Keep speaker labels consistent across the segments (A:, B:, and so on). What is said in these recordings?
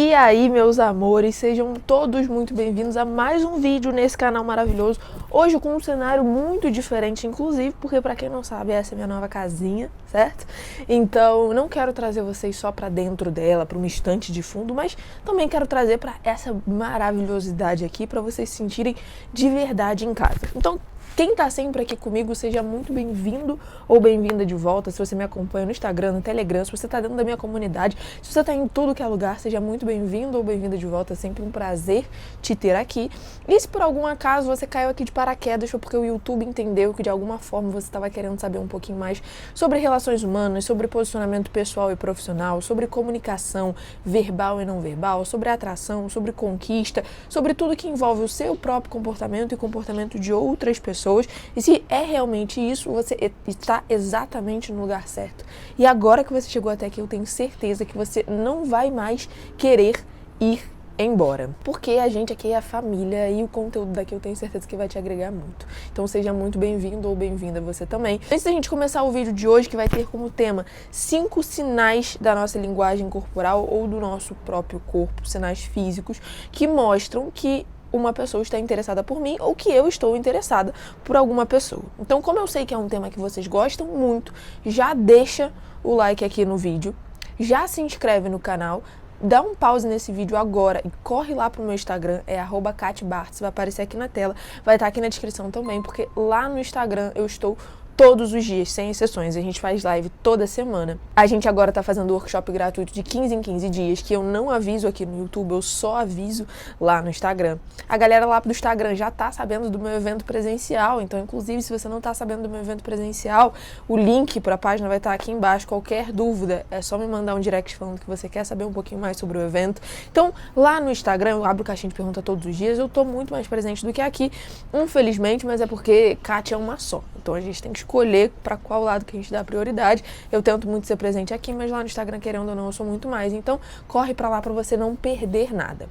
A: E aí, meus amores, sejam todos muito bem-vindos a mais um vídeo nesse canal maravilhoso. Hoje com um cenário muito diferente, inclusive, porque pra quem não sabe, essa é minha nova casinha, certo? Então, não quero trazer vocês só pra dentro dela, pra uma estante de fundo, mas também quero trazer pra essa maravilhosidade aqui, pra vocês se sentirem de verdade em casa. Então, quem tá sempre aqui comigo, seja muito bem-vindo ou bem-vinda de volta. Se você me acompanha no Instagram, no Telegram, se você tá dentro da minha comunidade, se você tá em tudo que é lugar, seja muito bem-vindo ou bem-vinda de volta. É sempre um prazer te ter aqui. E se por algum acaso você caiu aqui de paraquedas, foi porque o YouTube entendeu que de alguma forma você estava querendo saber um pouquinho mais sobre relações humanas, sobre posicionamento pessoal e profissional, sobre comunicação verbal e não verbal, sobre atração, sobre conquista, sobre tudo que envolve o seu próprio comportamento e comportamento de outras pessoas. E se é realmente isso, você está exatamente no lugar certo. E agora que você chegou até aqui, eu tenho certeza que você não vai mais querer ir embora. Porque a gente aqui é a família e o conteúdo daqui eu tenho certeza que vai te agregar muito. Então seja muito bem-vindo ou bem-vinda você também. Antes da gente começar o vídeo de hoje, que vai ter como tema 5 sinais da nossa linguagem corporal ou do nosso próprio corpo, sinais físicos, que mostram que uma pessoa está interessada por mim ou que eu estou interessada por alguma pessoa. Então, como eu sei que é um tema que vocês gostam muito, já deixa o like aqui no vídeo, já se inscreve no canal, dá um pause nesse vídeo agora e corre lá pro meu Instagram, é @KatiBartz, vai aparecer aqui na tela, vai estar aqui na descrição também, porque lá no Instagram eu estou todos os dias, sem exceções. A gente faz live toda semana. A gente agora tá fazendo workshop gratuito de 15 em 15 dias, que eu não aviso aqui no YouTube, eu só aviso lá no Instagram. A galera lá do Instagram já tá sabendo do meu evento presencial, então, inclusive, se você não tá sabendo do meu evento presencial, o link pra página vai estar aqui embaixo. Qualquer dúvida, é só me mandar um direct falando que você quer saber um pouquinho mais sobre o evento. Então, lá no Instagram, eu abro caixinha de pergunta todos os dias, eu tô muito mais presente do que aqui, infelizmente, mas é porque Kátia é uma só. Então, a gente tem que escolher para qual lado que a gente dá prioridade. Eu tento muito ser presente aqui, mas lá no Instagram, querendo ou não, eu sou muito mais. Então, corre para lá para você não perder nada.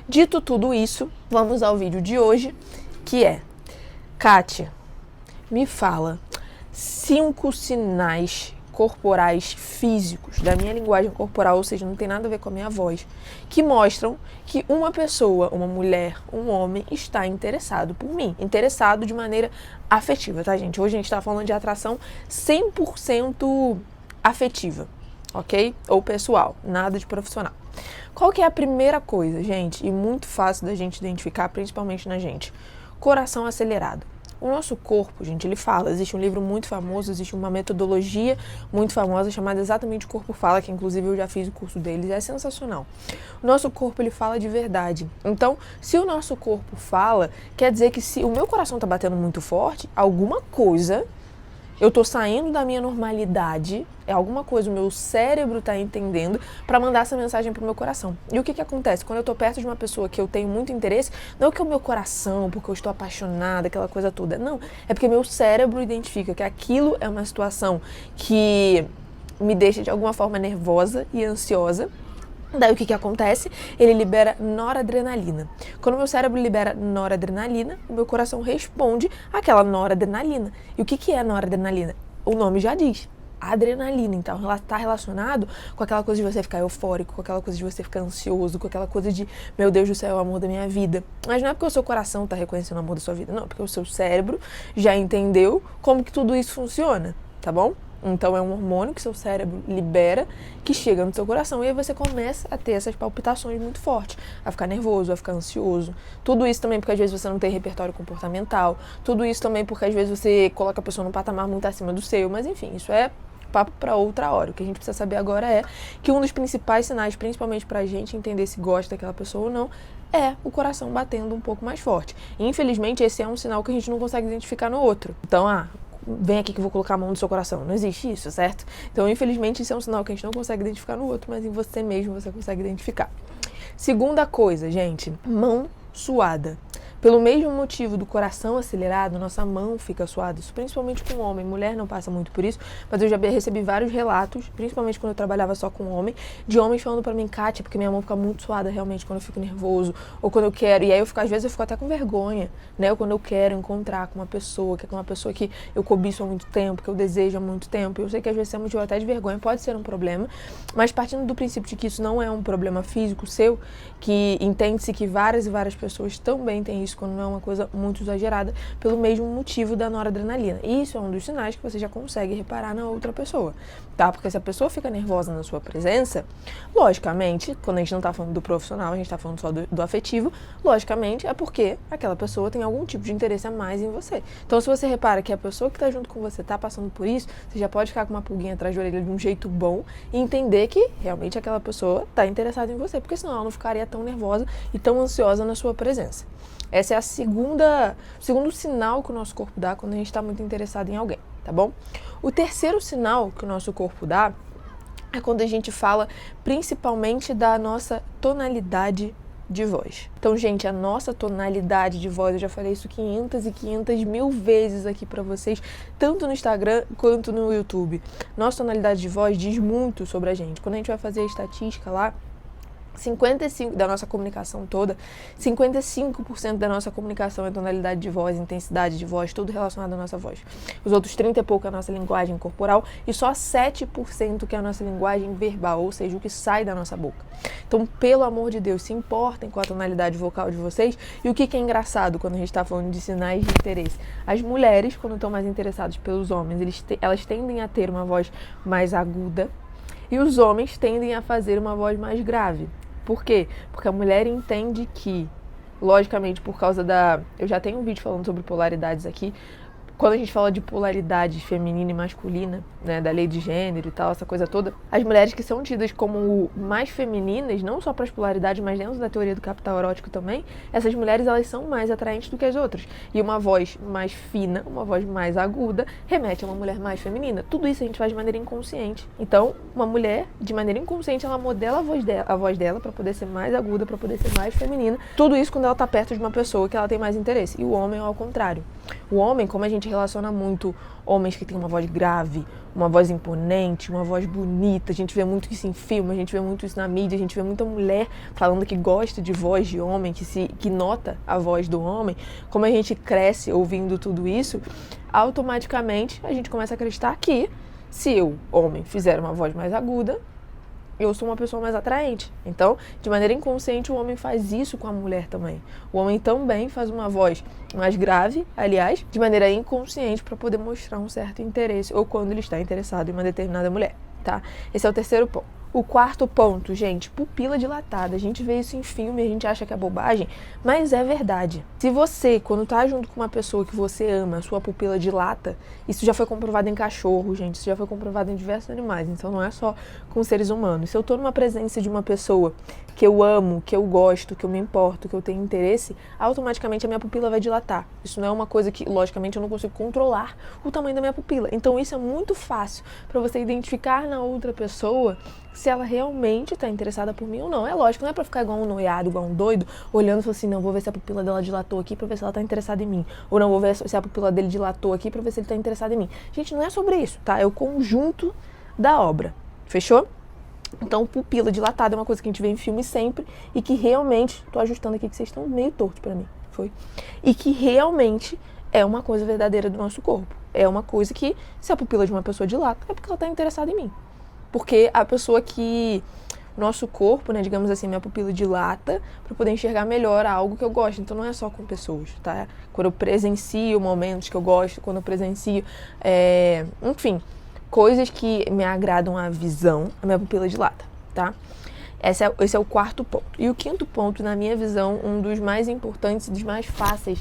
A: Dito tudo isso, vamos ao vídeo de hoje, que é: Kátia, me fala 5 sinais corporais físicos da minha linguagem corporal, ou seja, não tem nada a ver com a minha voz, que mostram que uma pessoa, uma mulher, um homem está interessado por mim, interessado de maneira afetiva, tá, gente? Hoje a gente tá falando de atração 100% afetiva, ok? Ou pessoal, nada de profissional. Qual que é a primeira coisa, gente? E muito fácil da gente identificar, principalmente na gente: coração acelerado. O nosso corpo, gente, ele fala. Existe um livro muito famoso, existe uma metodologia muito famosa chamada exatamente Corpo Fala, que inclusive eu já fiz o curso deles, é sensacional. O nosso corpo, ele fala de verdade. Então, se o nosso corpo fala, quer dizer que se o meu coração tá batendo muito forte, alguma coisa, eu tô saindo da minha normalidade, é alguma coisa, o meu cérebro tá entendendo para mandar essa mensagem pro meu coração. E o que acontece? Quando eu tô perto de uma pessoa que eu tenho muito interesse, não é que é o meu coração, porque eu estou apaixonada, aquela coisa toda. Não, é porque meu cérebro identifica que aquilo é uma situação que me deixa de alguma forma nervosa e ansiosa. Daí o que acontece? Ele libera noradrenalina. Quando o meu cérebro libera noradrenalina, o meu coração responde àquela noradrenalina. E o que é noradrenalina? O nome já diz: adrenalina. Então, ela está relacionado com aquela coisa de você ficar eufórico, com aquela coisa de você ficar ansioso, com aquela coisa de, meu Deus do céu, é o amor da minha vida. Mas não é porque o seu coração está reconhecendo o amor da sua vida, não, porque o seu cérebro já entendeu como que tudo isso funciona, tá bom? Então é um hormônio que seu cérebro libera, que chega no seu coração, e aí você começa a ter essas palpitações muito fortes, a ficar nervoso, a ficar ansioso. Tudo isso também porque às vezes você não tem repertório comportamental, tudo isso também porque às vezes você coloca a pessoa num patamar muito acima do seu, mas enfim, isso é papo para outra hora. O que a gente precisa saber agora é que um dos principais sinais, principalmente pra gente entender se gosta daquela pessoa ou não, é o coração batendo um pouco mais forte. E, infelizmente, esse é um sinal que a gente não consegue identificar no outro. Então, vem aqui que eu vou colocar a mão no seu coração. Não existe isso, certo? Então, infelizmente, isso é um sinal que a gente não consegue identificar no outro, mas em você mesmo você consegue identificar. Segunda coisa, gente: mão suada. Pelo mesmo motivo do coração acelerado, nossa mão fica suada. Isso principalmente com homem. Mulher não passa muito por isso, mas eu já recebi vários relatos, principalmente quando eu trabalhava só com homem, de homens falando pra mim, Kátia, porque minha mão fica muito suada realmente quando eu fico nervoso, ou quando eu quero, e aí às vezes eu fico até com vergonha, né? Ou quando eu quero encontrar com uma pessoa, que é uma pessoa que eu cobiço há muito tempo, que eu desejo há muito tempo. Eu sei que às vezes é motivo até de vergonha, pode ser um problema, mas partindo do princípio de que isso não é um problema físico seu, que entende-se que várias e várias pessoas também têm isso quando não é uma coisa muito exagerada, pelo mesmo motivo da noradrenalina. E isso é um dos sinais que você já consegue reparar na outra pessoa, tá? Porque se a pessoa fica nervosa na sua presença, logicamente, quando a gente não tá falando do profissional, a gente tá falando só do afetivo, logicamente é porque aquela pessoa tem algum tipo de interesse a mais em você. Então, se você repara que a pessoa que tá junto com você tá passando por isso, você já pode ficar com uma pulguinha atrás da orelha de um jeito bom e entender que realmente aquela pessoa tá interessada em você, porque senão ela não ficaria tão nervosa e tão ansiosa na sua presença. Essa é o segundo sinal que o nosso corpo dá quando a gente está muito interessado em alguém, tá bom? O terceiro sinal que o nosso corpo dá é quando a gente fala principalmente da nossa tonalidade de voz. Então, gente, a nossa tonalidade de voz, eu já falei isso 500 mil vezes aqui pra vocês, tanto no Instagram quanto no YouTube. Nossa tonalidade de voz diz muito sobre a gente. Quando a gente vai fazer a estatística lá, 55% da nossa comunicação toda, 55% da nossa comunicação é tonalidade de voz, intensidade de voz, tudo relacionado à nossa voz. Os outros 30% e pouco é a nossa linguagem corporal e só 7% que é a nossa linguagem verbal, ou seja, o que sai da nossa boca. Então, pelo amor de Deus, se importem com a tonalidade vocal de vocês. E o que é engraçado quando a gente está falando de sinais de interesse? As mulheres, quando estão mais interessadas pelos homens, elas tendem a ter uma voz mais aguda e os homens tendem a fazer uma voz mais grave. Por quê? Porque a mulher entende que, logicamente, por causa da... Eu já tenho um vídeo falando sobre polaridades aqui. Quando a gente fala de polaridade feminina e masculina, né, da lei de gênero e tal, essa coisa toda, as mulheres que são tidas como mais femininas, não só para as polaridades, mas dentro da teoria do capital erótico também, essas mulheres, elas são mais atraentes do que as outras. E uma voz mais fina, uma voz mais aguda, remete a uma mulher mais feminina. Tudo isso a gente faz de maneira inconsciente. Então, uma mulher, de maneira inconsciente, ela modela a voz dela para poder ser mais aguda, para poder ser mais feminina. Tudo isso quando ela tá perto de uma pessoa que ela tem mais interesse. E o homem é ao contrário. O homem, como a gente relaciona muito homens que têm uma voz grave, uma voz imponente, uma voz bonita, a gente vê muito isso em filme, a gente vê muito isso na mídia, a gente vê muita mulher falando que gosta de voz de homem, que nota a voz do homem. Como a gente cresce ouvindo tudo isso, automaticamente a gente começa a acreditar que se eu, homem, fizer uma voz mais aguda, eu sou uma pessoa mais atraente. Então, de maneira inconsciente, o homem faz isso com a mulher também. O homem também faz uma voz mais grave, aliás, de maneira inconsciente, para poder mostrar um certo interesse, ou quando ele está interessado em uma determinada mulher, tá? Esse é o terceiro ponto. O quarto ponto, gente, pupila dilatada. A gente vê isso em filme, a gente acha que é bobagem, mas é verdade. Se você, quando tá junto com uma pessoa que você ama, a sua pupila dilata, isso já foi comprovado em cachorro, gente, isso já foi comprovado em diversos animais, então não é só com seres humanos. Se eu tô numa presença de uma pessoa que eu amo, que eu gosto, que eu me importo, que eu tenho interesse, automaticamente a minha pupila vai dilatar. Isso não é uma coisa que, logicamente, eu não consigo controlar o tamanho da minha pupila. Então isso é muito fácil para você identificar na outra pessoa se ela realmente está interessada por mim ou não. É lógico, não é pra ficar igual um noiado, igual um doido, olhando e falando assim, não, vou ver se a pupila dela dilatou aqui pra ver se ela tá interessada em mim. Ou não, vou ver se a pupila dele dilatou aqui pra ver se ele tá interessado em mim. Gente, não é sobre isso, tá? É o conjunto da obra. Fechou? Então, pupila dilatada é uma coisa que a gente vê em filme sempre e que realmente, tô ajustando aqui que vocês estão meio tortos pra mim, foi? E que realmente é uma coisa verdadeira do nosso corpo. É uma coisa que, se a pupila de uma pessoa dilata, é porque ela tá interessada em mim. Porque a pessoa que... Nosso corpo, né, digamos assim, minha pupila dilata para poder enxergar melhor algo que eu gosto. Então não é só com pessoas, tá? Quando eu presencio momentos que eu gosto, quando eu presencio, enfim, coisas que me agradam a visão, a minha pupila dilata, tá? Esse é o quarto ponto. E o quinto ponto, na minha visão, um dos mais importantes e dos mais fáceis,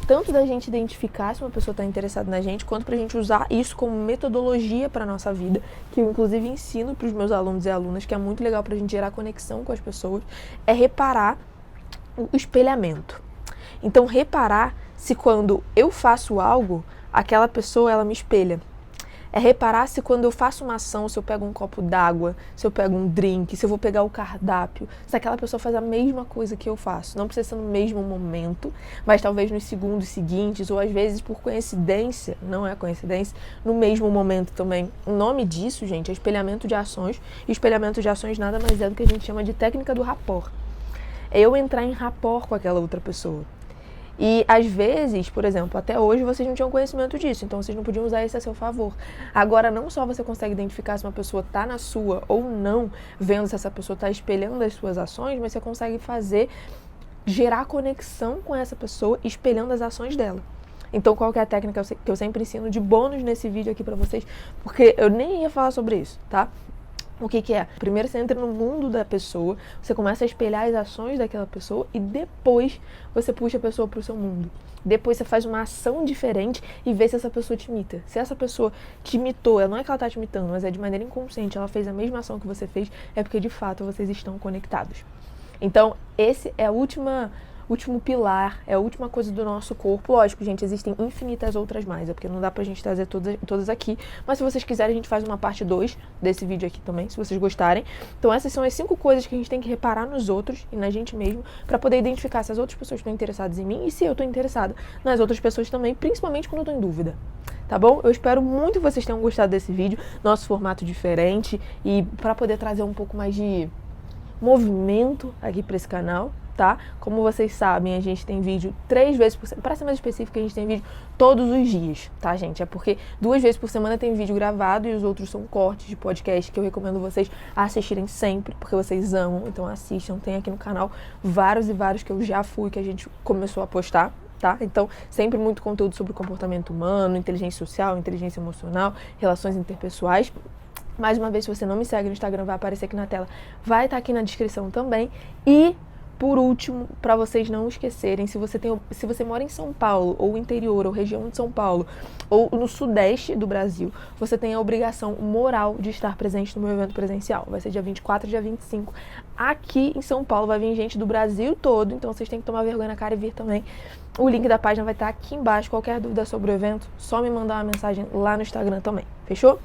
A: tanto da gente identificar se uma pessoa está interessada na gente, quanto para a gente usar isso como metodologia para a nossa vida, que eu inclusive ensino para os meus alunos e alunas, que é muito legal para a gente gerar conexão com as pessoas, é reparar o espelhamento. Então, reparar se quando eu faço algo, aquela pessoa, ela me espelha. É reparar se quando eu faço uma ação, se eu pego um copo d'água, se eu pego um drink, se eu vou pegar o cardápio, se aquela pessoa faz a mesma coisa que eu faço. Não precisa ser no mesmo momento, mas talvez nos segundos seguintes, ou às vezes por coincidência, não é coincidência, no mesmo momento também. O nome disso, gente, é espelhamento de ações. E espelhamento de ações nada mais é do que a gente chama de técnica do rapport. É eu entrar em rapport com aquela outra pessoa. E às vezes, por exemplo, até hoje vocês não tinham conhecimento disso, então vocês não podiam usar isso a seu favor. Agora, não só você consegue identificar se uma pessoa está na sua ou não, vendo se essa pessoa está espelhando as suas ações, mas você consegue gerar conexão com essa pessoa, espelhando as ações dela. Então, qual que é a técnica que eu sempre ensino de bônus nesse vídeo aqui pra vocês? Porque eu nem ia falar sobre isso, tá? O que é? Primeiro você entra no mundo da pessoa, você começa a espelhar as ações daquela pessoa e depois você puxa a pessoa pro seu mundo. Depois você faz uma ação diferente e vê se essa pessoa te imita. Se essa pessoa te imitou, não é que ela tá te imitando, mas é de maneira inconsciente, ela fez a mesma ação que você fez, é porque de fato vocês estão conectados. Então, esse é o último pilar, é a última coisa do nosso corpo. Lógico, gente, existem infinitas outras mais, é porque não dá pra gente trazer todas aqui, mas se vocês quiserem, a gente faz uma parte 2 desse vídeo aqui também, se vocês gostarem. Então essas são as 5 coisas que a gente tem que reparar nos outros e na gente mesmo, pra poder identificar se as outras pessoas estão interessadas em mim e se eu tô interessada nas outras pessoas também, principalmente quando eu tô em dúvida. Tá bom? Eu espero muito que vocês tenham gostado desse vídeo, nosso formato diferente, e pra poder trazer um pouco mais de movimento aqui pra esse canal, tá? Como vocês sabem, a gente tem vídeo 3 vezes por semana. Para ser mais específico, a gente tem vídeo todos os dias, tá, gente? É porque 2 vezes por semana tem vídeo gravado e os outros são cortes de podcast que eu recomendo vocês assistirem sempre, porque vocês amam, então assistam. Tem aqui no canal vários e vários que eu já fui, que a gente começou a postar, tá? Então, sempre muito conteúdo sobre comportamento humano, inteligência social, inteligência emocional, relações interpessoais. Mais uma vez, se você não me segue no Instagram, vai aparecer aqui na tela, vai estar aqui na descrição também. E por último, para vocês não esquecerem, se você mora em São Paulo, ou interior, ou região de São Paulo, ou no sudeste do Brasil, você tem a obrigação moral de estar presente no meu evento presencial. Vai ser dia 24 e dia 25. Aqui em São Paulo vai vir gente do Brasil todo, então vocês têm que tomar vergonha na cara e vir também. O link da página vai estar aqui embaixo. Qualquer dúvida sobre o evento, só me mandar uma mensagem lá no Instagram também. Fechou?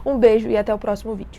A: Um beijo e até o próximo vídeo.